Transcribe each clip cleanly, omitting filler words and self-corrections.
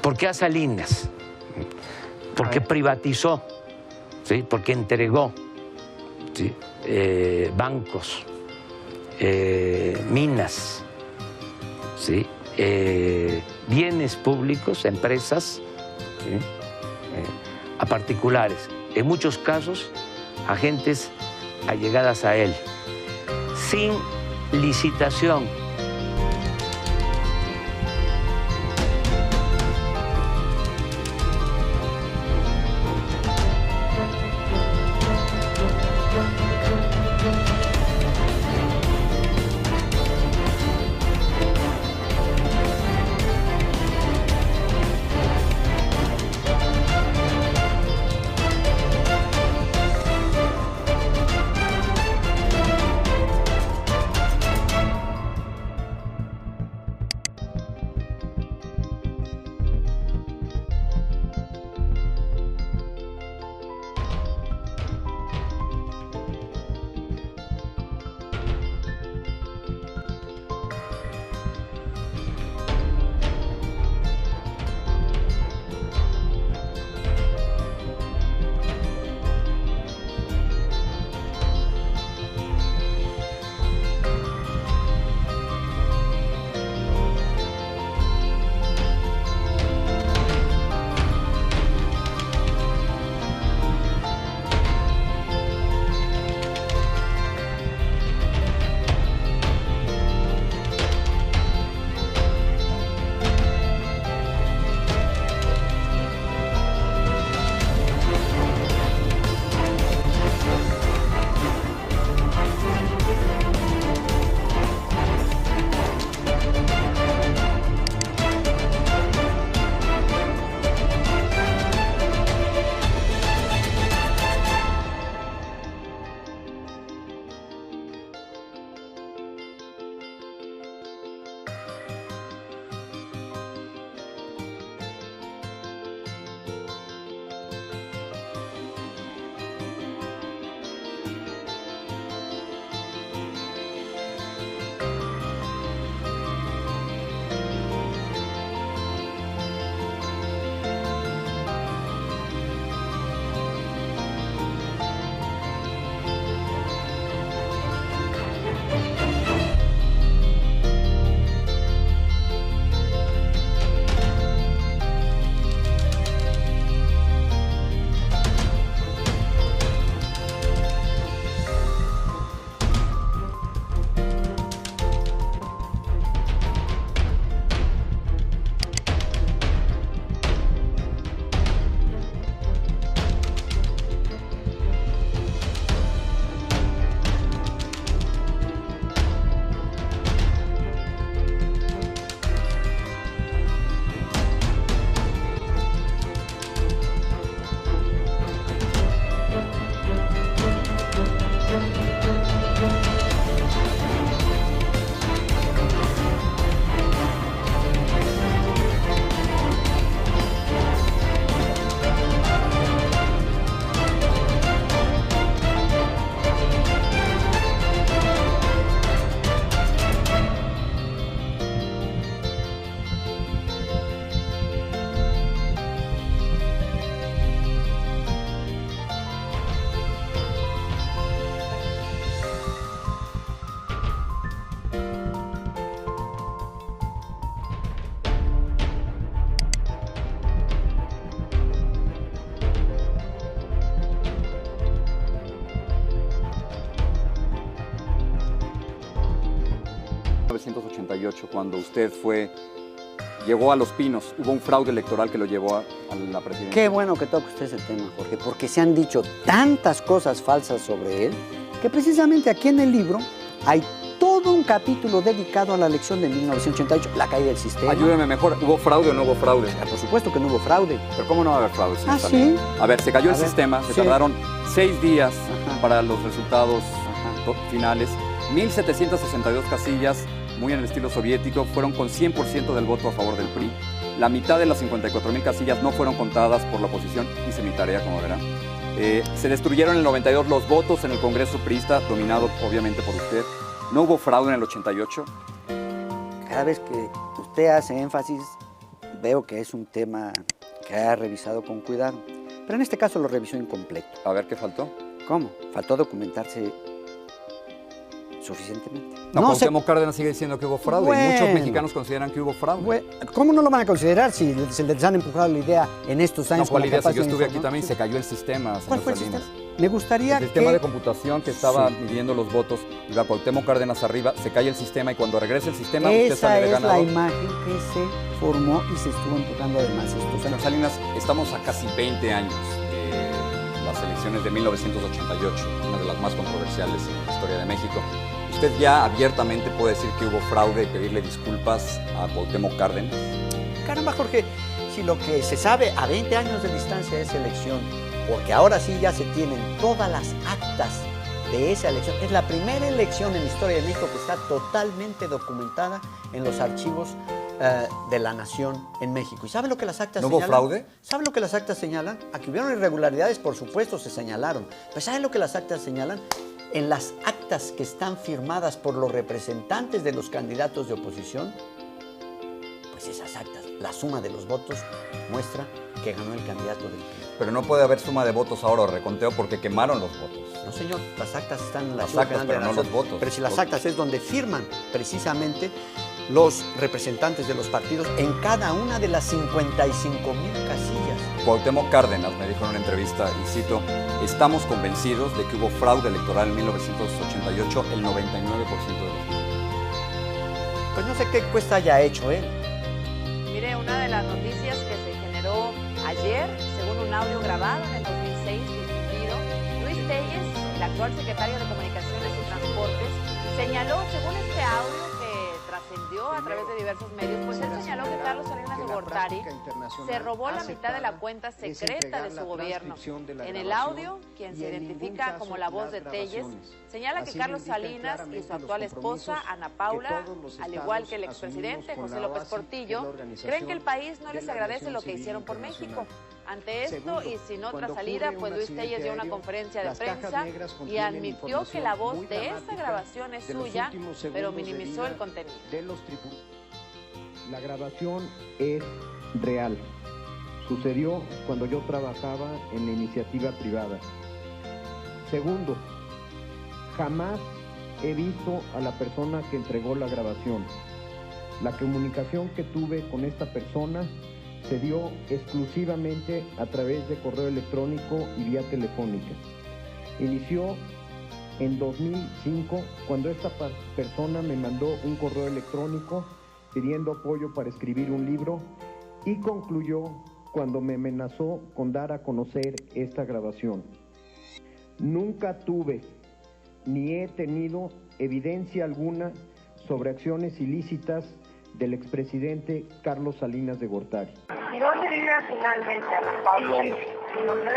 ¿Por qué a Salinas? Porque privatizó, ¿sí? Porque entregó, ¿sí? Bancos, minas, ¿sí? Bienes públicos, empresas, ¿sí? A particulares, en muchos casos a gentes allegadas a él, sin licitación. Cuando usted llegó a Los Pinos, hubo un fraude electoral que lo llevó a la presidencia. Qué bueno que toca usted ese tema, Jorge, porque se han dicho tantas cosas falsas sobre él, que precisamente aquí en el libro hay todo un capítulo dedicado a la elección de 1988, la caída del sistema. Ayúdeme mejor, ¿hubo fraude o no hubo fraude? Por supuesto que no hubo fraude. Pero ¿cómo no va a haber fraude? Ah, ¿sí? A ver, se cayó el sistema, se tardaron 6 días para los resultados finales, 1,762 casillas, muy en el estilo soviético, fueron con 100% del voto a favor del PRI. La mitad de las 54,000 casillas no fueron contadas por la oposición, hice mi tarea, como verán. Se destruyeron en el 92 los votos en el Congreso priista, dominado obviamente por usted. No hubo fraude en el 88. Cada vez que usted hace énfasis, veo que es un tema que ha revisado con cuidado, pero en este caso lo revisó incompleto. A ver, ¿qué faltó? ¿Cómo? Faltó documentarse suficientemente. No, Cuauhtémoc Cárdenas sigue diciendo que hubo fraude. Bueno. Y muchos mexicanos consideran que hubo fraude. ¿Cómo no lo van a considerar si se les han empujado la idea en estos años? No, ¿cuál con la idea? Si yo capacidad estuve de aquí también, se cayó el sistema, ¿Cuál señor fue el Salinas. sistema? Me gustaría El sistema que... de computación que estaba Sí. midiendo los votos, iba Cuauhtémoc Cárdenas arriba, se cae el sistema y cuando regrese el sistema usted Esa sale de es la ganador. imagen que se formó y se estuvo empujando además estos Señor años. Salinas, estamos a casi 20 años de las elecciones de 1988, una de las más controversiales en la historia de México. ¿Usted ya abiertamente puede decir que hubo fraude y pedirle disculpas a Cuauhtémoc Cárdenas? Caramba, Jorge, si lo que se sabe a 20 años de distancia de esa elección, porque ahora sí ya se tienen todas las actas de esa elección, es la primera elección en la historia de México que está totalmente documentada en los archivos de la nación en México. ¿Y sabe lo que las actas ¿No hubo señalan? fraude? ¿Sabe lo que las actas señalan? Aquí hubieron irregularidades, por supuesto, se señalaron. Pero ¿sabe lo que las actas señalan? En las actas que están firmadas por los representantes de los candidatos de oposición, pues esas actas, la suma de los votos muestra que ganó el candidato del PRI. Pero no puede haber suma de votos ahora o reconteo porque quemaron los votos. No, señor, las actas están en la Las Archivo actas, General de pero la no Nación. los votos. Pero si las actas es donde firman precisamente los representantes de los partidos en cada una de las 55,000 casillas. Cuauhtémoc Cárdenas me dijo en una entrevista, y cito, estamos convencidos de que hubo fraude electoral en 1988 el 99% de los votos. Pues no sé qué encuesta haya hecho él. Mire, una de las noticias que se generó ayer, según un audio grabado en el 2006 difundido, Luis Telles, el actual secretario de Comunicaciones y Transportes, señaló, según este audio que trascendió a través de diversos medios, pues él señaló que Carlos Salinas de Gortari se robó la mitad de la cuenta secreta de su gobierno. En el audio, quien se identifica como la voz de Telles, señala que Carlos Salinas y su actual esposa, Ana Paula, al igual que el expresidente José López Portillo, creen que el país no les agradece lo que hicieron por México. Ante esto y sin otra salida, pues Luis Telles dio una conferencia de prensa y admitió que la voz de esta grabación es suya, pero minimizó el contenido. La grabación es real. Sucedió cuando yo trabajaba en la iniciativa privada. Segundo, jamás he visto a la persona que entregó la grabación. La comunicación que tuve con esta persona se dio exclusivamente a través de correo electrónico y vía telefónica. Inició en 2005 cuando esta persona me mandó un correo electrónico pidiendo apoyo para escribir un libro y concluyó cuando me amenazó con dar a conocer esta grabación. Nunca tuve ni he tenido evidencia alguna sobre acciones ilícitas del expresidente Carlos Salinas de Gortari. ¿Y dónde vive finalmente Ana Paula? ¿Tu nombre?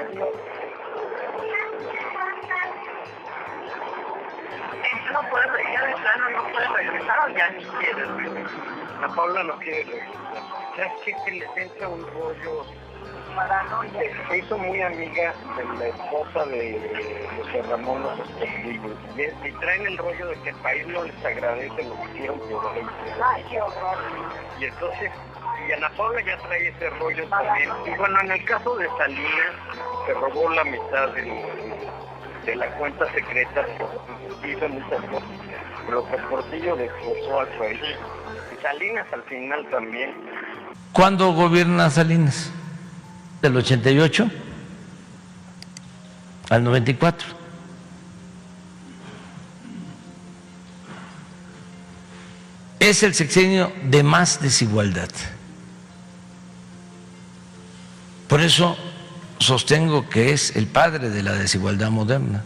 No puede, ya de plano no puede regresar o ya ni quiere regresar. Ana Paula no quiere regresar. ¿Sabes qué? Que les entra un rollo paranoia. Se hizo muy amiga de la esposa de José Ramón López Portillo. Y traen el rollo de que el país no les agradece lo que hicieron por ellos. Ay, qué horror. Y entonces, y Ana Paula ya trae ese rollo también. Y bueno, en el caso de Salinas, se robó la mitad de la cuenta secreta, hizo muchas cosas. López Portillo desposó al país. Y Salinas al final también. ¿Cuándo gobierna Salinas? Del 88 al 94. Es el sexenio de más desigualdad. Por eso sostengo que es el padre de la desigualdad moderna.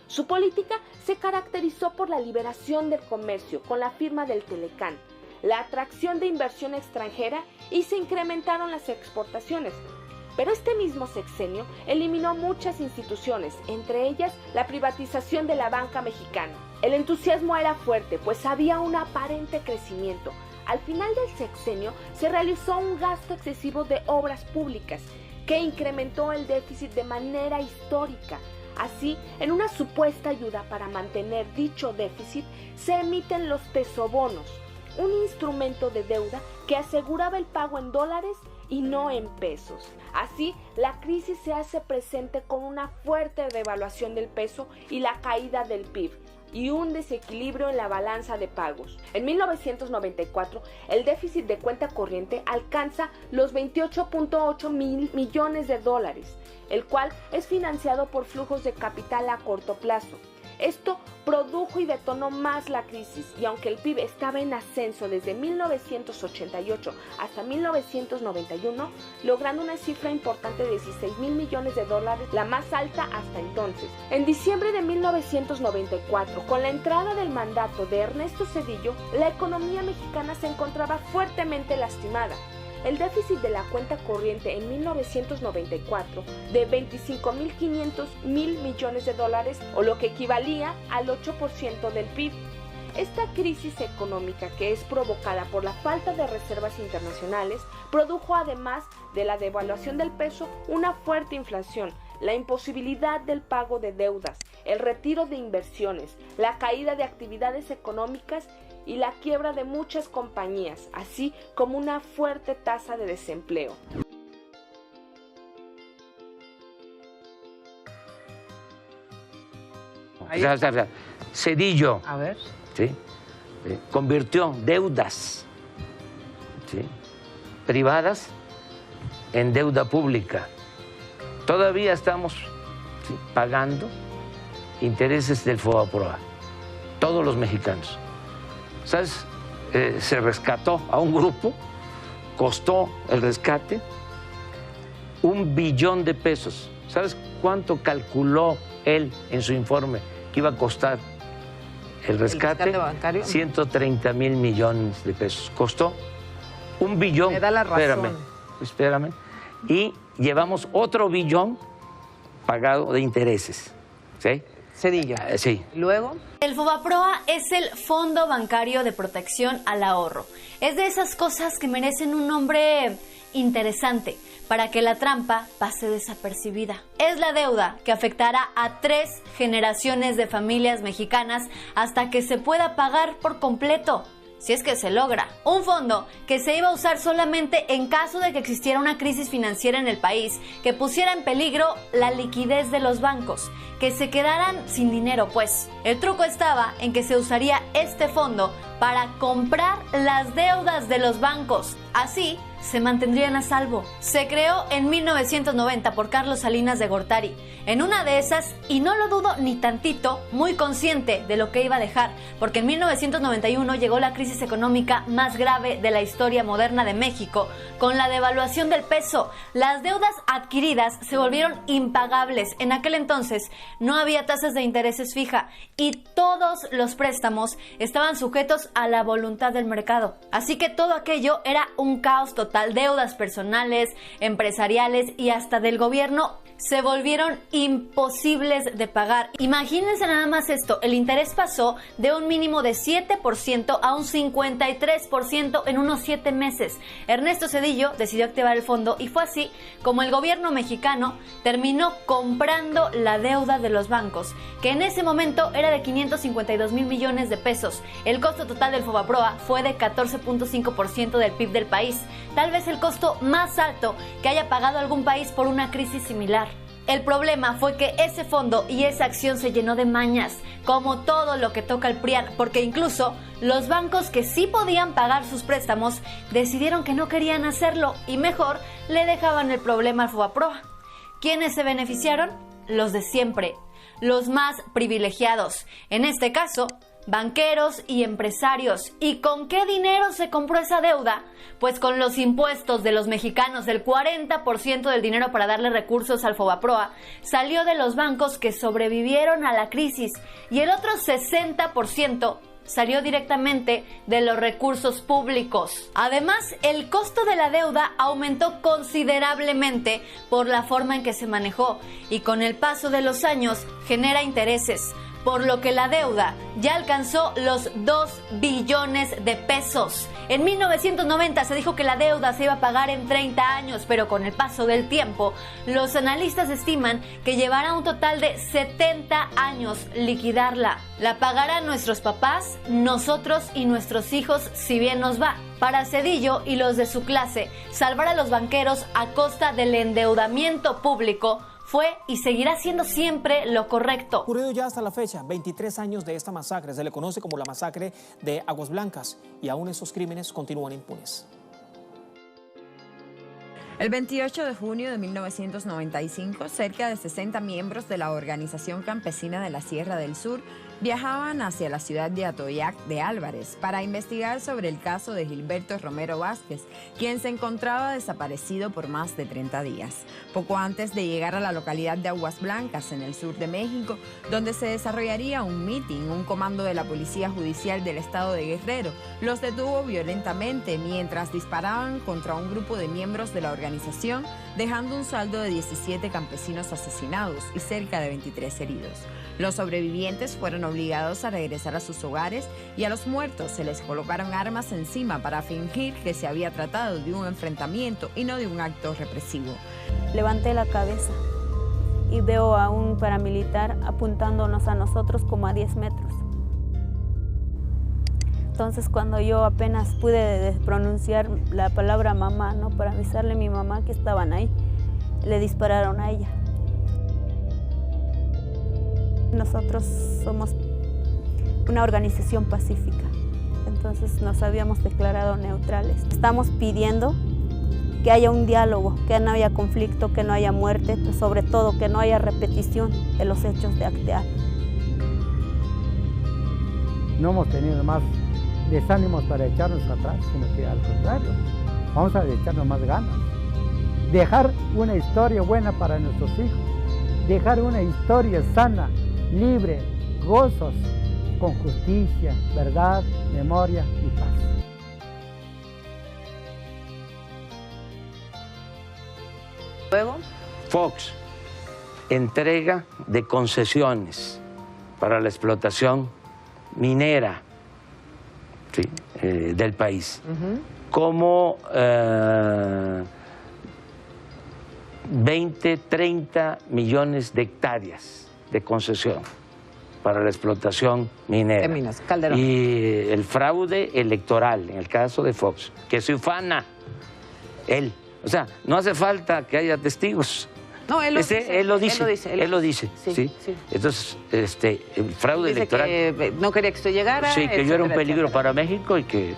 Su política se caracterizó por la liberación del comercio con la firma del Telecán, la atracción de inversión extranjera y se incrementaron las exportaciones. Pero este mismo sexenio eliminó muchas instituciones, entre ellas la privatización de la banca mexicana. El entusiasmo era fuerte, pues había un aparente crecimiento. Al final del sexenio se realizó un gasto excesivo de obras públicas, que incrementó el déficit de manera histórica. Así, en una supuesta ayuda para mantener dicho déficit, se emiten los tesobonos, un instrumento de deuda que aseguraba el pago en dólares y no en pesos. Así, la crisis se hace presente con una fuerte devaluación del peso y la caída del PIB, y un desequilibrio en la balanza de pagos. En 1994, el déficit de cuenta corriente alcanza los 28.8 mil millones de dólares, el cual es financiado por flujos de capital a corto plazo. Esto produjo y detonó más la crisis, y aunque el PIB estaba en ascenso desde 1988 hasta 1991, logrando una cifra importante de 16 mil millones de dólares, la más alta hasta entonces. En diciembre de 1994, con la entrada del mandato de Ernesto Zedillo, la economía mexicana se encontraba fuertemente lastimada. El déficit de la cuenta corriente en 1994 de 25.500 mil millones de dólares, o lo que equivalía al 8% del PIB. Esta crisis económica, que es provocada por la falta de reservas internacionales, produjo, además de la devaluación del peso, una fuerte inflación, la imposibilidad del pago de deudas, el retiro de inversiones, la caída de actividades económicas y la quiebra de muchas compañías, así como una fuerte tasa de desempleo. Zedillo, A ver. ¿sí? Convirtió deudas, ¿sí?, privadas en deuda pública. Todavía estamos, ¿sí?, pagando intereses del FOBAPROA, todos los mexicanos. ¿Sabes? Se rescató a un grupo, costó el rescate $1 billón de pesos. ¿Sabes cuánto calculó él en su informe que iba a costar el rescate? ¿El rescate bancario? 130 mil millones de pesos. Costó $1 billón. Me da la razón. Espérame. Y llevamos otro $1 billón pagado de intereses. ¿Sí? Zedillo. Sí. Luego. El FOBAPROA es el Fondo Bancario de Protección al Ahorro. Es de esas cosas que merecen un nombre interesante para que la trampa pase desapercibida. Es la deuda que afectará a 3 generaciones de familias mexicanas hasta que se pueda pagar por completo, si es que se logra. Un fondo que se iba a usar solamente en caso de que existiera una crisis financiera en el país que pusiera en peligro la liquidez de los bancos, que se quedaran sin dinero, pues. El truco estaba en que se usaría este fondo para comprar las deudas de los bancos. Así se mantendrían a salvo. Se creó en 1990 por Carlos Salinas de Gortari. En una de esas, y no lo dudo ni tantito, muy consciente de lo que iba a dejar, porque en 1991 llegó la crisis económica más grave de la historia moderna de México, con la devaluación del peso. Las deudas adquiridas se volvieron impagables. En aquel entonces no había tasas de intereses fija y todos los préstamos estaban sujetos a la voluntad del mercado. Así que todo aquello era un caos total. Deudas personales, empresariales y hasta del gobierno se volvieron imposibles de pagar. Imagínense nada más esto, el interés pasó de un mínimo de 7% a un 53% en unos 7 meses. Ernesto Zedillo decidió activar el fondo y fue así como el gobierno mexicano terminó comprando la deuda de los bancos, que en ese momento era de 552 mil millones de pesos. El costo total del FOBAPROA fue de 14.5% del PIB del país, tal vez el costo más alto que haya pagado algún país por una crisis similar. El problema fue que ese fondo y esa acción se llenó de mañas, como todo lo que toca el PRIAN, porque incluso los bancos que sí podían pagar sus préstamos decidieron que no querían hacerlo y mejor le dejaban el problema al FOBAPROA. ¿Quiénes se beneficiaron? Los de siempre, los más privilegiados. En este caso, banqueros y empresarios. ¿Y con qué dinero se compró esa deuda? Pues con los impuestos de los mexicanos. Del 40% del dinero para darle recursos al FOBAPROA salió de los bancos que sobrevivieron a la crisis y el otro 60% salió directamente de los recursos públicos. Además, el costo de la deuda aumentó considerablemente por la forma en que se manejó y con el paso de los años genera intereses, por lo que la deuda ya alcanzó los 2 billones de pesos. En 1990 se dijo que la deuda se iba a pagar en 30 años, pero con el paso del tiempo, los analistas estiman que llevará un total de 70 años liquidarla. La pagarán nuestros papás, nosotros y nuestros hijos si bien nos va. Para Zedillo y los de su clase, salvar a los banqueros a costa del endeudamiento público fue y seguirá siendo siempre lo correcto. Ocurrido ya hasta la fecha, 23 años de esta masacre, se le conoce como la masacre de Aguas Blancas, y aún esos crímenes continúan impunes. El 28 de junio de 1995, cerca de 60 miembros de la Organización Campesina de la Sierra del Sur viajaban hacia la ciudad de Atoyac de Álvarez para investigar sobre el caso de Gilberto Romero Vázquez, quien se encontraba desaparecido por más de 30 días. Poco antes de llegar a la localidad de Aguas Blancas, en el sur de México, donde se desarrollaría un mitin, un comando de la Policía Judicial del Estado de Guerrero los detuvo violentamente mientras disparaban contra un grupo de miembros de la organización, dejando un saldo de 17 campesinos asesinados y cerca de 23 heridos. Los sobrevivientes fueron obligados a regresar a sus hogares y a los muertos se les colocaron armas encima para fingir que se había tratado de un enfrentamiento y no de un acto represivo. Levanté la cabeza y veo a un paramilitar apuntándonos a nosotros como a 10 metros. Entonces, cuando yo apenas pude pronunciar la palabra mamá, ¿no?, para avisarle a mi mamá que estaban ahí, le dispararon a ella. Nosotros somos una organización pacífica, entonces nos habíamos declarado neutrales. Estamos pidiendo que haya un diálogo, que no haya conflicto, que no haya muerte, pero sobre todo que no haya repetición de los hechos de Acteal. No hemos tenido más desánimos para echarnos atrás, sino que al contrario, vamos a echarnos más ganas. Dejar una historia buena para nuestros hijos, dejar una historia sana, libre, gozos, con justicia, verdad, memoria y paz. Luego, Fox, entrega de concesiones para la explotación minera, sí, del país. Como 20, 30 millones de hectáreas de concesión para la explotación minera. Calderón. Y el fraude electoral, en el caso de Fox, que se ufana él. O sea, no hace falta que haya testigos. No, él lo dice. Él lo dice. Sí. Entonces, el fraude dice electoral. Que no quería que esto llegara. Sí, que yo era un peligro para México y que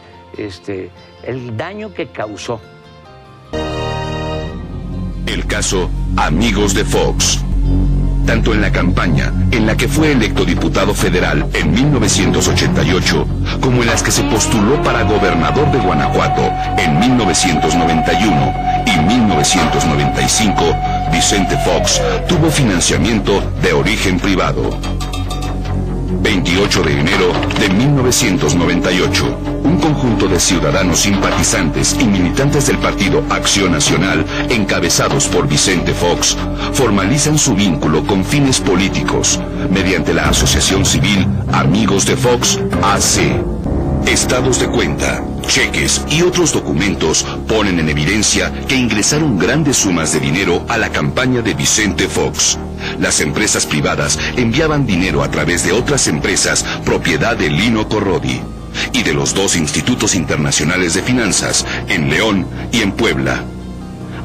el daño que causó. El caso Amigos de Fox. Tanto en la campaña en la que fue electo diputado federal en 1988, como en las que se postuló para gobernador de Guanajuato en 1991 y 1995, Vicente Fox tuvo financiamiento de origen privado. 28 de enero de 1998, un conjunto de ciudadanos simpatizantes y militantes del Partido Acción Nacional, encabezados por Vicente Fox, formalizan su vínculo con fines políticos mediante la asociación civil Amigos de Fox AC. Estados de cuenta, cheques y otros documentos ponen en evidencia que ingresaron grandes sumas de dinero a la campaña de Vicente Fox. Las empresas privadas enviaban dinero a través de otras empresas propiedad de Lino Corrodi y de los dos institutos internacionales de finanzas, en León y en Puebla,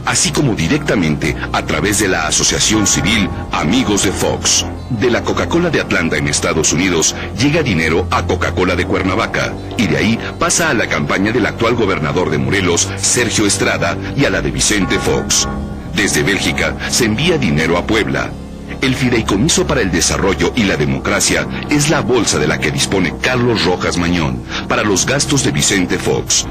así como directamente a través de la asociación civil Amigos de Fox. De la Coca-Cola de Atlanta en Estados Unidos llega dinero a Coca-Cola de Cuernavaca y de ahí pasa a la campaña del actual gobernador de Morelos, Sergio Estrada, y a la de Vicente Fox. Desde Bélgica se envía dinero a Puebla. El Fideicomiso para el Desarrollo y la Democracia es la bolsa de la que dispone Carlos Rojas Mañón para los gastos de Vicente Fox.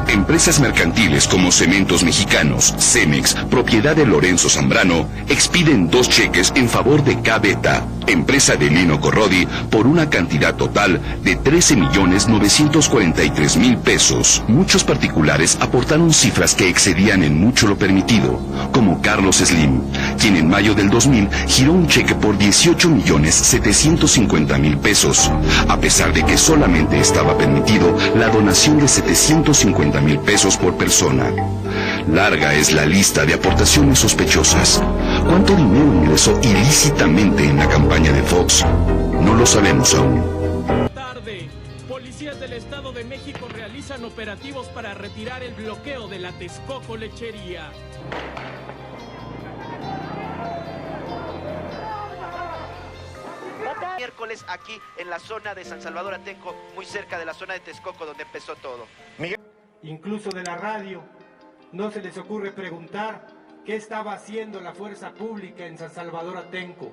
Empresas mercantiles como Cementos Mexicanos, Cemex, propiedad de Lorenzo Zambrano, expiden 2 cheques en favor de K-Beta, empresa de Lino Corrodi, por una cantidad total de 13.943.000 pesos. Muchos particulares aportaron cifras que excedían en mucho lo permitido, como Carlos Slim, quien en mayo del 2000 giró un cheque por 18.750.000 pesos, a pesar de que solamente estaba permitido la donación de 750.000 pesos por persona. Larga es la lista de aportaciones sospechosas. ¿Cuánto dinero ingresó ilícitamente en la campaña de Fox? No lo sabemos aún. Tarde, policías del Estado de México realizan operativos para retirar el bloqueo de la Texcoco Lechería. Miércoles aquí en la zona de San Salvador Atenco, muy cerca de la zona de Texcoco donde empezó todo. Incluso de la radio, no se les ocurre preguntar qué estaba haciendo la fuerza pública en San Salvador Atenco.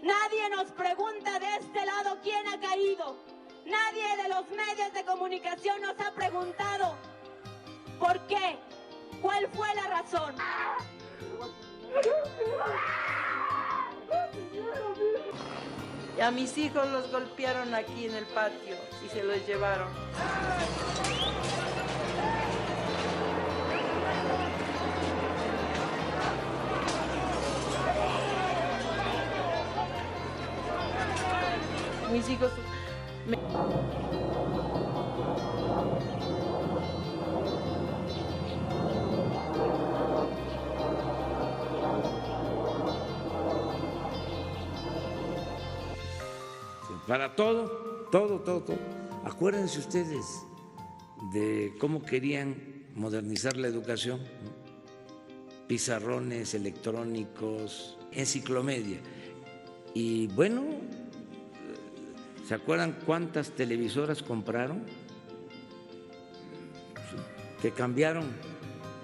Nadie nos pregunta de este lado quién ha caído. Nadie de los medios de comunicación nos ha preguntado por qué, cuál fue la razón. Y a mis hijos los golpearon aquí en el patio y se los llevaron. Mis hijos... Para todo. Acuérdense ustedes de cómo querían modernizar la educación, ¿no? Pizarrones electrónicos, enciclomedia. Y bueno, ¿se acuerdan cuántas televisoras compraron? Que cambiaron.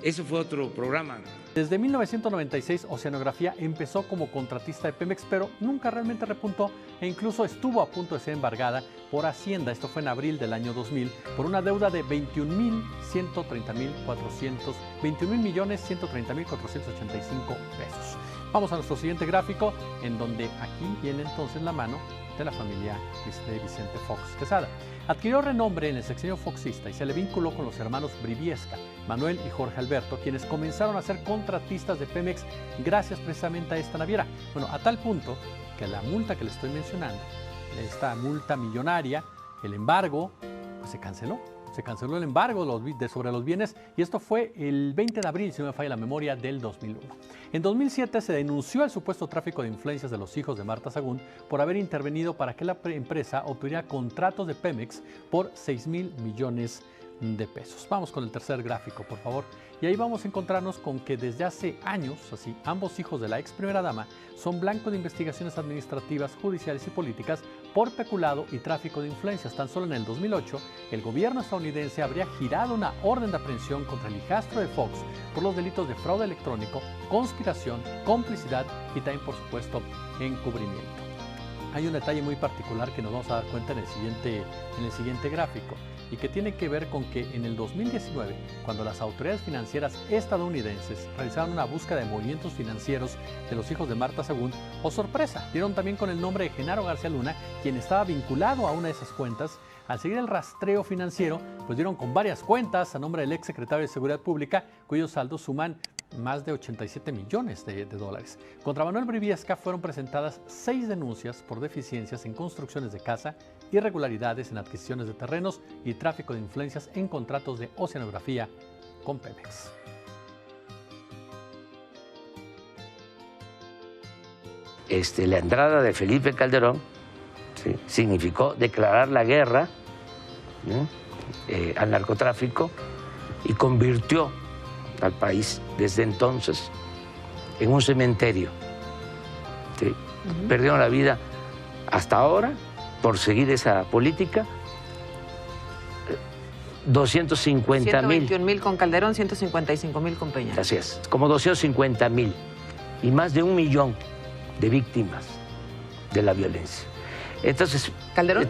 Ese fue otro programa. Desde 1996, Oceanografía empezó como contratista de Pemex, pero nunca realmente repuntó e incluso estuvo a punto de ser embargada por Hacienda. Esto fue en abril del año 2000 por una deuda de 21.130.485 pesos. Vamos a nuestro siguiente gráfico, en donde aquí viene entonces la mano de la familia de Vicente Fox Quesada. Adquirió renombre en el sexenio foxista y se le vinculó con los hermanos Briviesca, Manuel y Jorge Alberto, quienes comenzaron a ser contratistas de Pemex gracias precisamente a esta naviera. Bueno, a tal punto que la multa que le estoy mencionando, esta multa millonaria, el embargo, pues se canceló. Se canceló el embargo sobre los bienes y esto fue el 20 de abril, si no me falla la memoria, del 2001. En 2007 se denunció el supuesto tráfico de influencias de los hijos de Marta Sagún por haber intervenido para que la empresa obtuviera contratos de Pemex por 6,000 millones de pesos. Vamos con el tercer gráfico, por favor. Y ahí vamos a encontrarnos con que desde hace años, así, ambos hijos de la ex primera dama son blanco de investigaciones administrativas, judiciales y políticas por peculado y tráfico de influencias. Tan solo en el 2008, el gobierno estadounidense habría girado una orden de aprehensión contra el hijastro de Fox por los delitos de fraude electrónico, conspiración, complicidad y también, por supuesto, encubrimiento. Hay un detalle muy particular que nos vamos a dar cuenta en el siguiente gráfico, y que tiene que ver con que en el 2019, cuando las autoridades financieras estadounidenses realizaron una búsqueda de movimientos financieros de los hijos de Marta Sagún, oh sorpresa, dieron también con el nombre de Genaro García Luna, quien estaba vinculado a una de esas cuentas. Al seguir el rastreo financiero, pues dieron con varias cuentas a nombre del ex secretario de Seguridad Pública, cuyos saldos suman más de 87 millones de dólares. Contra Manuel Briviesca fueron presentadas 6 denuncias por deficiencias en construcciones de casa, irregularidades en adquisiciones de terrenos y tráfico de influencias en contratos de oceanografía con Pemex. La entrada de Felipe Calderón, ¿sí?, significó declarar la guerra, ¿no?, al narcotráfico y convirtió al país desde entonces en un cementerio. ¿Sí? Perdieron la vida hasta ahora por seguir esa política. 250,000. 121,000 con Calderón, 155,000 con Peña. Así es, como 250,000 y más de 1 millón de víctimas de la violencia. Entonces, ¿Calderón?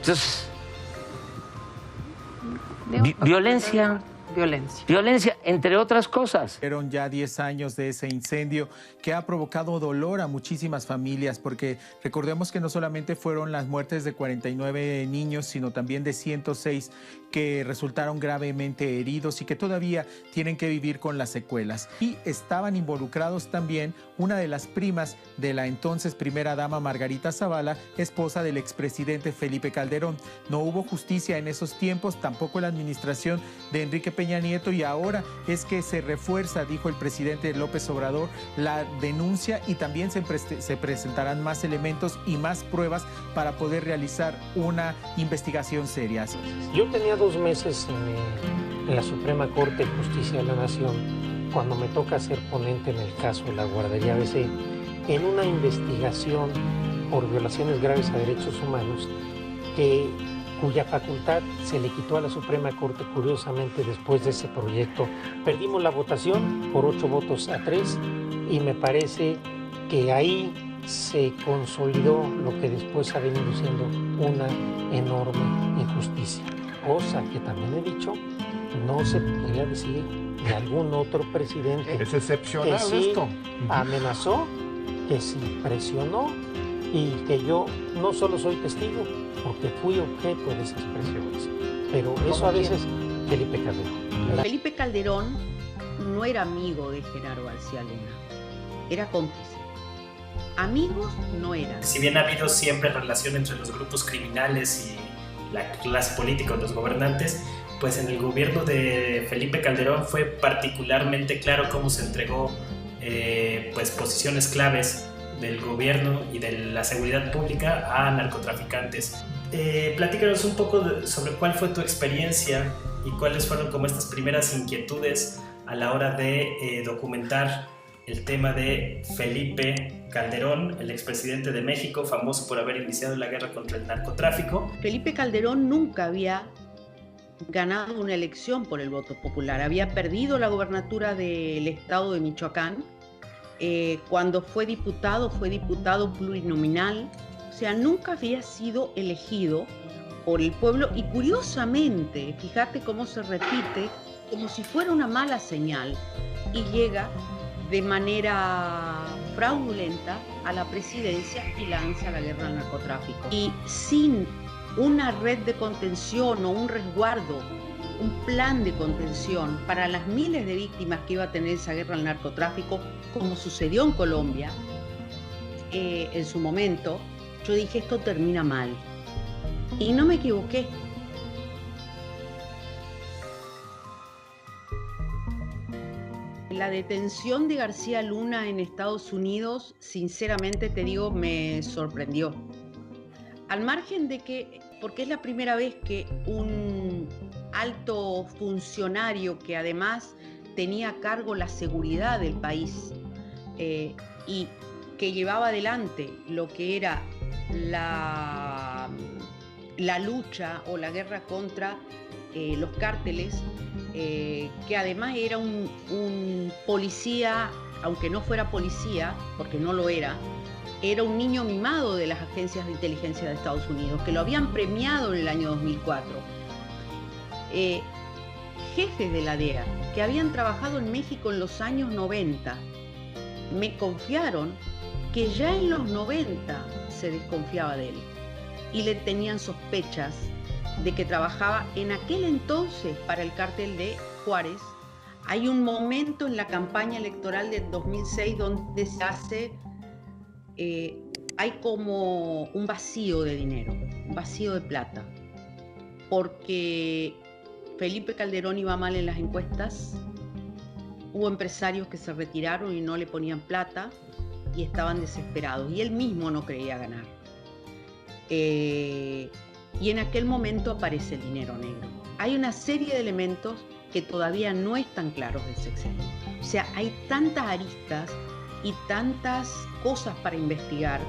violencia Violencia. Violencia, entre otras cosas. Fueron ya 10 años de ese incendio que ha provocado dolor a muchísimas familias, porque recordemos que no solamente fueron las muertes de 49 niños, sino también de 106 que resultaron gravemente heridos y que todavía tienen que vivir con las secuelas. Y estaban involucrados también una de las primas de la entonces primera dama Margarita Zavala, esposa del expresidente Felipe Calderón. No hubo justicia en esos tiempos, tampoco la administración de Enrique Peña Nieto, y ahora es que se refuerza, dijo el presidente López Obrador, la denuncia, y también se presentarán más elementos y más pruebas para poder realizar una investigación seria. Yo tenía 2 meses en la Suprema Corte de Justicia de la Nación cuando me toca ser ponente en el caso de la guardería ABC en una investigación por violaciones graves a derechos humanos cuya facultad se le quitó a la Suprema Corte curiosamente después de ese proyecto. Perdimos la votación por 8 votos a 3 y me parece que ahí se consolidó lo que después ha venido siendo una enorme injusticia. Cosa que también he dicho, no se podría decir de algún otro presidente. Es excepcional que sí esto. Amenazó, que sí presionó y que yo no solo soy testigo, porque fui objeto de esas presiones. Pero eso a veces Felipe Calderón. Felipe Calderón no era amigo de Genaro García Luna, era cómplice. Amigos no eran. Si bien ha habido siempre relación entre los grupos criminales y la clase política o los gobernantes, pues en el gobierno de Felipe Calderón fue particularmente claro cómo se entregó pues posiciones claves del gobierno y de la seguridad pública a narcotraficantes. Platícanos un poco sobre cuál fue tu experiencia y cuáles fueron como estas primeras inquietudes a la hora de documentar el tema de Felipe Calderón, el expresidente de México, famoso por haber iniciado la guerra contra el narcotráfico. Felipe Calderón nunca había ganado una elección por el voto popular, había perdido la gobernatura del estado de Michoacán. Cuando fue diputado plurinominal, o sea, nunca había sido elegido por el pueblo, y curiosamente, fíjate cómo se repite, como si fuera una mala señal, y llega de manera fraudulenta a la presidencia y lanza la guerra al narcotráfico. Y sin una red de contención o un resguardo, un plan de contención para las miles de víctimas que iba a tener esa guerra al narcotráfico, como sucedió en Colombia en su momento, yo dije, esto termina mal. Y no me equivoqué. La detención de García Luna en Estados Unidos, sinceramente te digo, me sorprendió. Al margen de que, porque es la primera vez que un alto funcionario que además tenía a cargo la seguridad del país y que llevaba adelante lo que era la lucha o la guerra contra los cárteles, que además era un policía, aunque no fuera policía, porque no lo era un niño mimado de las agencias de inteligencia de Estados Unidos, que lo habían premiado en el año 2004. Jefes de la DEA que habían trabajado en México en los años 90 me confiaron que ya en los 90 se desconfiaba de él y le tenían sospechas de que trabajaba en aquel entonces para el cártel de Juárez. Hay un momento en la campaña electoral del 2006 donde se hace, hay como un vacío de dinero, un vacío de plata, porque Felipe Calderón iba mal en las encuestas, hubo empresarios que se retiraron y no le ponían plata y estaban desesperados, y él mismo no creía ganar. Y en aquel momento aparece el dinero negro. Hay una serie de elementos que todavía no están claros del sexenio. O sea, hay tantas aristas y tantas cosas para investigar.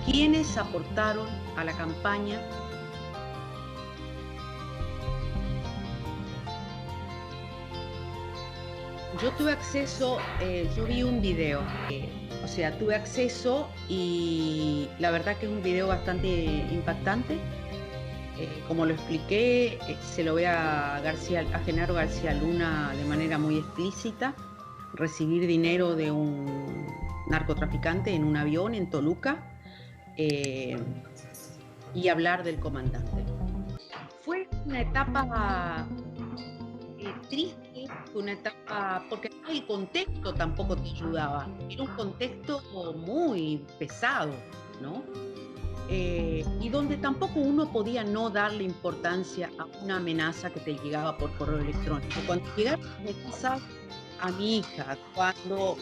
¿Quiénes aportaron a la campaña? Yo tuve acceso, yo vi un video, tuve acceso y la verdad que es un video bastante impactante. Como lo expliqué, se lo ve a Genaro García Luna de manera muy explícita, recibir dinero de un narcotraficante en un avión en Toluca y hablar del comandante. Fue una etapa triste, una etapa porque el contexto tampoco te ayudaba, era un contexto muy pesado, ¿no? Y donde tampoco uno podía no darle importancia a una amenaza que te llegaba por correo electrónico. Cuando llegaron amenazas a mi hija, cuando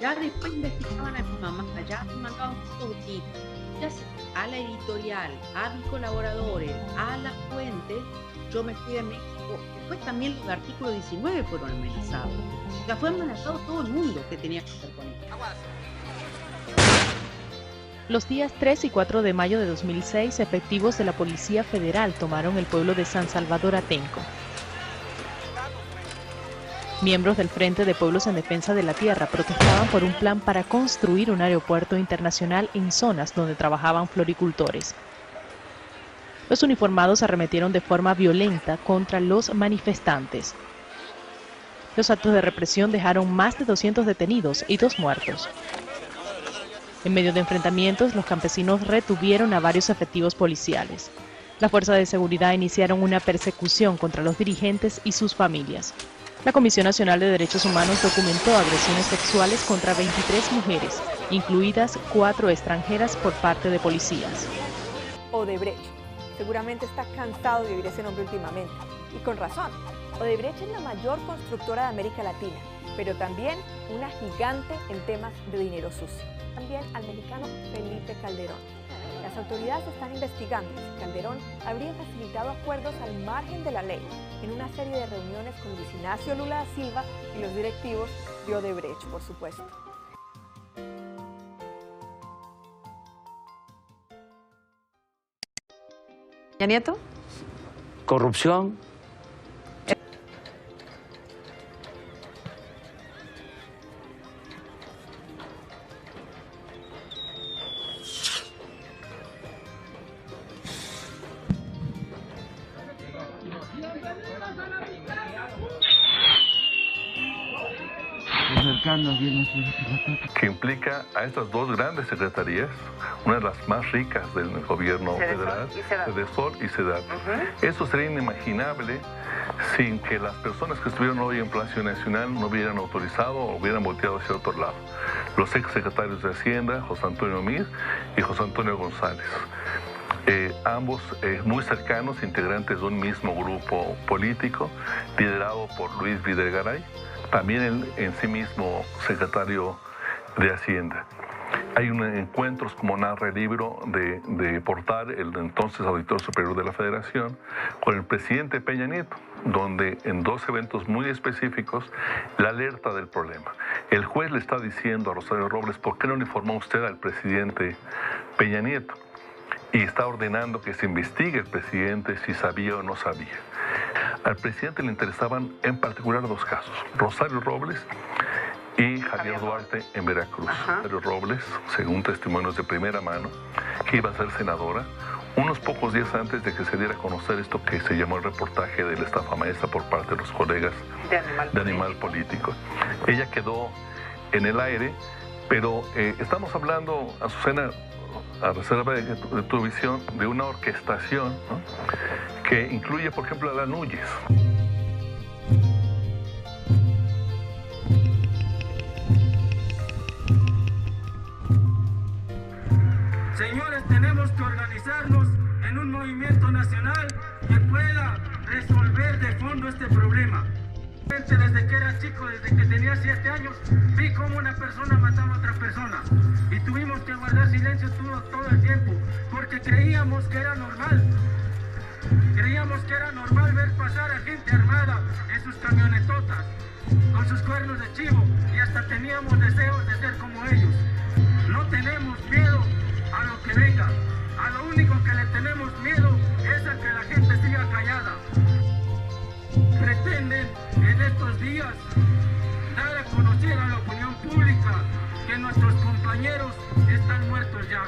ya después investigaban a mi mamá, ya me mandaban fotos de a la editorial, a mis colaboradores, a las fuentes, yo me fui de México. Después también los artículos 19 fueron amenazados. Ya fue amenazado todo el mundo que tenía que ver con esto. Los días 3 y 4 de mayo de 2006, efectivos de la Policía Federal tomaron el pueblo de San Salvador Atenco. Miembros del Frente de Pueblos en Defensa de la Tierra protestaban por un plan para construir un aeropuerto internacional en zonas donde trabajaban floricultores. Los uniformados arremetieron de forma violenta contra los manifestantes. Los actos de represión dejaron más de 200 detenidos y 2 muertos. En medio de enfrentamientos, los campesinos retuvieron a varios efectivos policiales. Las fuerzas de seguridad iniciaron una persecución contra los dirigentes y sus familias. La Comisión Nacional de Derechos Humanos documentó agresiones sexuales contra 23 mujeres, incluidas 4 extranjeras por parte de policías. Odebrecht seguramente está cansado de oír ese nombre últimamente, y con razón. Odebrecht es la mayor constructora de América Latina, pero también una gigante en temas de dinero sucio. También al mexicano Felipe Calderón. Las autoridades están investigando si Calderón habría facilitado acuerdos al margen de la ley en una serie de reuniones con Luis Ignacio Lula da Silva y los directivos de Odebrecht, por supuesto. ¿Ya Nieto? Corrupción. Que implica a estas 2 grandes secretarías, una de las más ricas del gobierno federal, Sedesol y Sedat. Eso sería inimaginable sin que las personas que estuvieron hoy en Palacio Nacional no hubieran autorizado o hubieran volteado hacia otro lado. Los exsecretarios de Hacienda, José Antonio Mir y José Antonio González. Ambos muy cercanos, integrantes de un mismo grupo político, liderado por Luis Videgaray, también él en sí mismo secretario de Hacienda. Hay encuentros, como narra el libro de Portal, el entonces auditor superior de la Federación, con el presidente Peña Nieto, donde en 2 eventos muy específicos la alerta del problema. El juez le está diciendo a Rosario Robles, ¿por qué no le informó usted al presidente Peña Nieto? Y está ordenando que se investigue el presidente si sabía o no sabía. Al presidente le interesaban en particular 2 casos, Rosario Robles y Javier Duarte en Veracruz. Rosario Robles, según testimonios de primera mano, que iba a ser senadora, unos pocos días antes de que se diera a conocer esto que se llamó el reportaje de la estafa maestra por parte de los colegas de Animal Político. Ella quedó en el aire, pero estamos hablando, Azucena, a reserva de tu visión, de una orquestación, ¿no?, que incluye, por ejemplo, a la Núñez. Señores, tenemos que organizarnos en un movimiento nacional que pueda resolver de fondo este problema. Desde que era chico, desde que tenía 7 años, vi cómo una persona mataba a otra persona y tuvimos que guardar silencio todo el tiempo porque creíamos que era normal. Creíamos que era normal ver pasar a gente armada en sus camionetotas, con sus cuernos de chivo, y hasta teníamos deseos de ser como ellos. No tenemos miedo a lo que venga, a lo único que le tenemos miedo es a que la gente siga callada. Pretenden en estos días dar a conocer a la opinión pública que nuestros compañeros están muertos ya.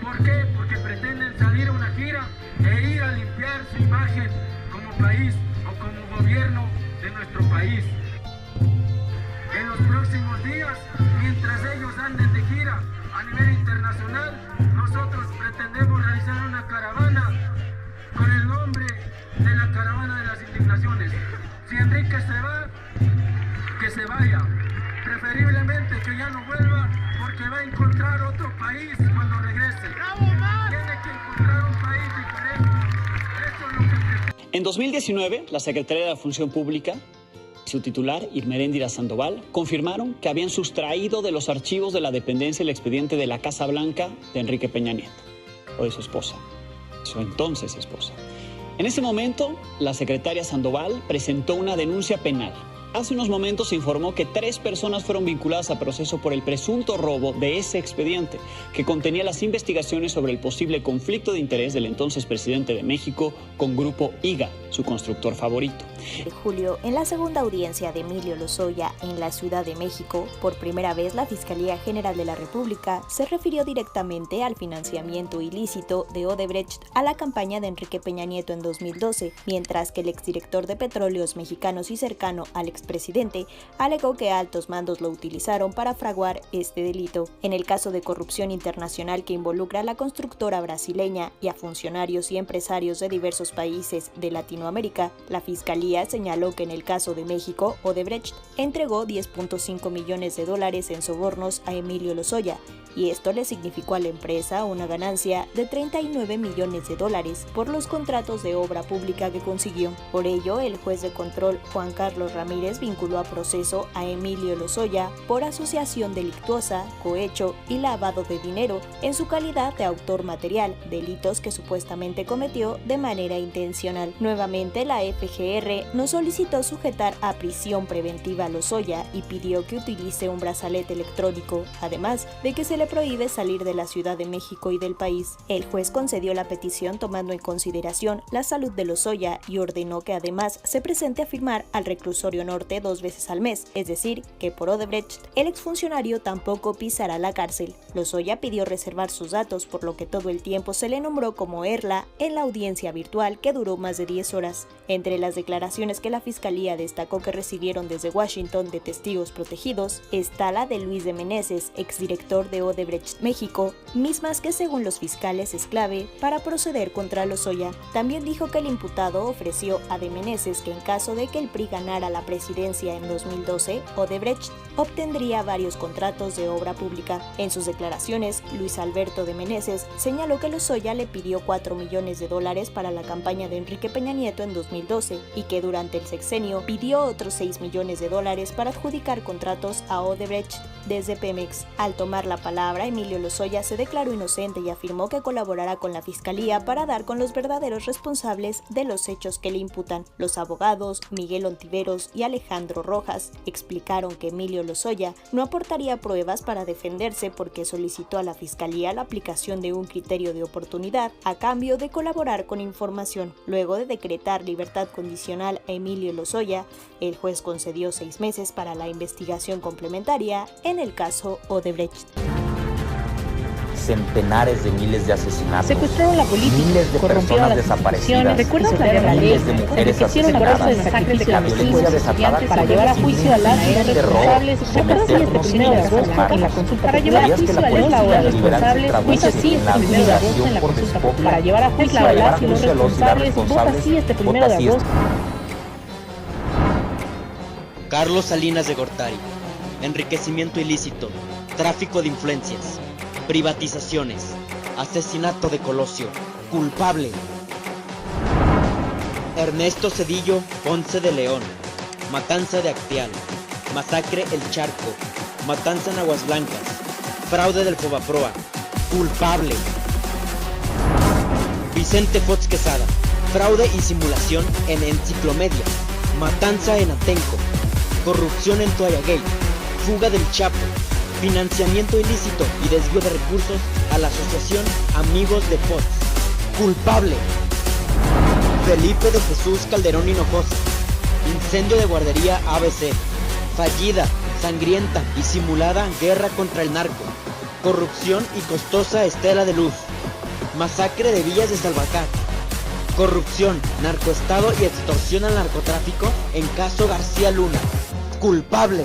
¿Por qué? Porque pretenden salir a una gira e ir a limpiar su imagen como país o como gobierno de nuestro país. En los próximos días, mientras ellos anden de gira a nivel internacional, nosotros pretendemos realizar una caravana con el nombre de la caravana de las indignaciones. Si Enrique se va, que se vaya. Preferiblemente que ya no vuelva, porque va a encontrar otro país cuando regrese. Tiene que encontrar un país diferente. Eso es lo que... En 2019, la Secretaría de la Función Pública, su titular, Irmeréndira Sandoval, confirmaron que habían sustraído de los archivos de la dependencia el expediente de la Casa Blanca de Enrique Peña Nieto, o de su esposa, su entonces esposa. En ese momento, la secretaria Sandoval presentó una denuncia penal. Hace unos momentos se informó que 3 personas fueron vinculadas a proceso por el presunto robo de ese expediente, que contenía las investigaciones sobre el posible conflicto de interés del entonces presidente de México con Grupo IGA, su constructor favorito. De julio, en la segunda audiencia de Emilio Lozoya en la Ciudad de México, por primera vez la Fiscalía General de la República se refirió directamente al financiamiento ilícito de Odebrecht a la campaña de Enrique Peña Nieto en 2012, mientras que el exdirector de Petróleos Mexicanos y cercano al expresidente alegó que altos mandos lo utilizaron para fraguar este delito. En el caso de corrupción internacional que involucra a la constructora brasileña y a funcionarios y empresarios de diversos países de Latinoamérica, la Fiscalía señaló que en el caso de México, Odebrecht entregó $10.5 millones en sobornos a Emilio Lozoya, y esto le significó a la empresa una ganancia de $39 millones por los contratos de obra pública que consiguió. Por ello, el juez de control Juan Carlos Ramírez vinculó a proceso a Emilio Lozoya por asociación delictuosa, cohecho y lavado de dinero en su calidad de autor material, delitos que supuestamente cometió de manera intencional. Nuevamente, la FGR no solicitó sujetar a prisión preventiva a Lozoya y pidió que utilice un brazalete electrónico, además de que se le prohíbe salir de la Ciudad de México y del país. El juez concedió la petición tomando en consideración la salud de Lozoya y ordenó que además se presente a firmar al reclusorio norte 2 veces al mes, es decir, que por Odebrecht el exfuncionario tampoco pisará la cárcel. Lozoya pidió reservar sus datos, por lo que todo el tiempo se le nombró como Erla en la audiencia virtual que duró más de 10 horas. Entre las declaraciones que la Fiscalía destacó que recibieron desde Washington de testigos protegidos está la de Luis de Meneses, exdirector de Odebrecht México, mismas que según los fiscales es clave para proceder contra Lozoya. También dijo que el imputado ofreció a de Meneses que en caso de que el PRI ganara la presidencia en 2012, Odebrecht obtendría varios contratos de obra pública. En sus declaraciones, Luis Alberto de Meneses señaló que Lozoya le pidió $4 millones para la campaña de Enrique Peña Nieto en 2012 y que durante el sexenio pidió otros $6 millones para adjudicar contratos a Odebrecht desde Pemex. Al tomar la palabra, Emilio Lozoya se declaró inocente y afirmó que colaborará con la Fiscalía para dar con los verdaderos responsables de los hechos que le imputan. Los abogados Miguel Ontiveros y Alejandro Rojas explicaron que Emilio Lozoya no aportaría pruebas para defenderse porque solicitó a la Fiscalía la aplicación de un criterio de oportunidad a cambio de colaborar con información. Luego de decretar libertad condicional a Emilio Lozoya, el juez concedió 6 meses para la investigación complementaria en el caso Odebrecht. Centenares de miles de asesinatos, secuestraron la política, miles de personas desaparecidas, miles de mujeres asesinadas, la violencia desatada para llevar a juicio a las responsables, someternos a desarmar, para llevar a juicio a los responsables, juicio sí este 1 de agosto en la consulta, para llevar a juicio a las y los responsables, vota sí este 1 de agosto. Carlos Salinas de Gortari, enriquecimiento ilícito, tráfico de influencias, privatizaciones, asesinato de Colosio, culpable. Ernesto Cedillo Ponce de León, matanza de Acteal, masacre El Charco, matanza en Aguas Blancas, fraude del Fobaproa, culpable. Vicente Fox Quesada, fraude y simulación en Enciclomedia, matanza en Atenco, corrupción en Toalla Gate, fuga del Chapo, financiamiento ilícito y desvío de recursos a la asociación Amigos de Fox, culpable. Felipe de Jesús Calderón Hinojosa, incendio de guardería ABC, fallida, sangrienta y simulada guerra contra el narco, corrupción y costosa estela de luz, masacre de Villas de Salvacar, corrupción, narcoestado y extorsión al narcotráfico en caso García Luna, culpable.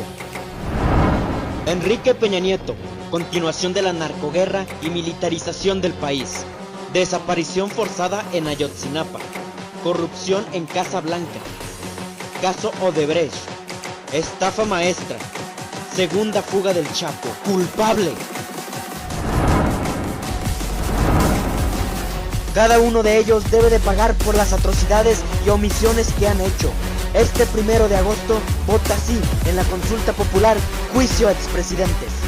Enrique Peña Nieto, continuación de la narcoguerra y militarización del país, desaparición forzada en Ayotzinapa, corrupción en Casa Blanca, caso Odebrecht, estafa maestra, segunda fuga del Chapo, culpable. Cada uno de ellos debe de pagar por las atrocidades y omisiones que han hecho. Este 1 de agosto, vota sí en la consulta popular, juicio a expresidentes.